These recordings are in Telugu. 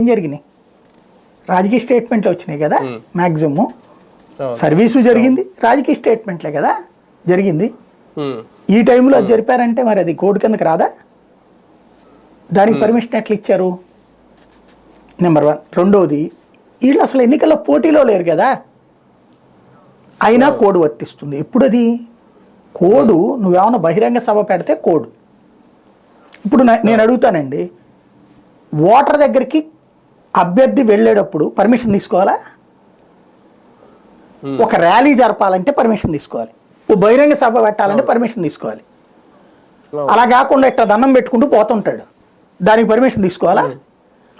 ఏం జరిగినాయి? రాజకీయ స్టేట్మెంట్లు వచ్చినాయి కదా మ్యాక్సిమం. సర్వీసు జరిగింది, రాజకీయ స్టేట్మెంట్లే కదా జరిగింది. ఈ టైంలో అది జరిపారంటే మరి అది కోడ్ కిందకి రాదా? దానికి పర్మిషన్ ఎట్లా ఇచ్చారు? నెంబర్ 1. రెండోది, వీళ్ళు అసలు ఎన్నికల్లో పోటీలో లేరు కదా, అయినా కోడ్ వర్తిస్తుంది. ఎప్పుడు అది కోడు? నువ్వేమన్నా బహిరంగ సభ పెడితే కోడ్. ఇప్పుడు నేను అడుగుతానండి, ఓటర్ దగ్గరికి అభ్యర్థి వెళ్ళేటప్పుడు పర్మిషన్ తీసుకోవాలా? ఒక ర్యాలీ జరపాలంటే పర్మిషన్ తీసుకోవాలి, ఓ బహిరంగ సభ పెట్టాలంటే పర్మిషన్ తీసుకోవాలి. అలా కాకుండా ఇట్లా దండం పెట్టుకుంటూ పోతుంటాడు, దానికి పర్మిషన్ తీసుకోవాలా?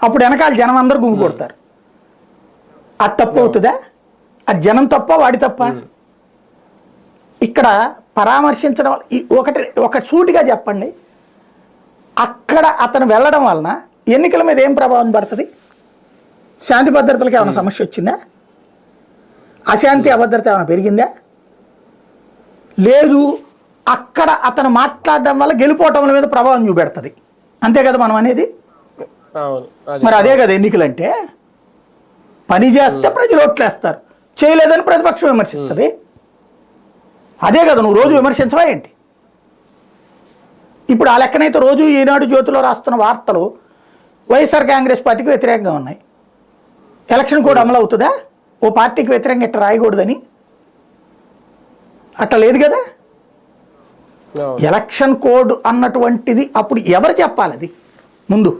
అప్పుడు వెనకాల జనం అందరూ గుమ్మి కొడతారు. అది తప్పు అవుతుందా? అది జనం తప్ప వాడి తప్ప? ఇక్కడ పరామర్శించడం ఒక సూటిగా చెప్పండి, అక్కడ అతను వెళ్ళడం వలన ఎన్నికల మీద ఏం ప్రభావం పడుతుంది? శాంతి భద్రతలకు ఏమైనా సమస్య వచ్చిందా? అశాంతి అభద్రత ఏమైనా పెరిగిందా? లేదు. అక్కడ అతను మాట్లాడడం వల్ల గెలిపోవటం మీద ప్రభావం చూపెడుతుంది, అంతే కదా మనం అనేది. మరి అదే కదా ఎన్నికలు అంటే. పని చేస్తే ప్రజలు ఓట్లేస్తారు, చేయలేదని ప్రతిపక్షం విమర్శిస్తుంది. అదే కదా నువ్వు రోజు విమర్శించవా ఏంటి? ఇప్పుడు ఆ లెక్కనైతే రోజు ఈనాడు జ్యోతిలో రాస్తున్న వార్తలు వైఎస్ఆర్ కాంగ్రెస్ పార్టీకి వ్యతిరేకంగా ఉన్నాయి. ఎలక్షన్ కోడ్ అమలు అవుతుందా? ఓ పార్టీకి వ్యతిరేకంగా ఇట్లా రాయకూడదని అట్లా లేదు కదా. ఎలక్షన్ కోడ్ అన్నటువంటిది అప్పుడు ఎవరు చెప్పాలి? అది ముందు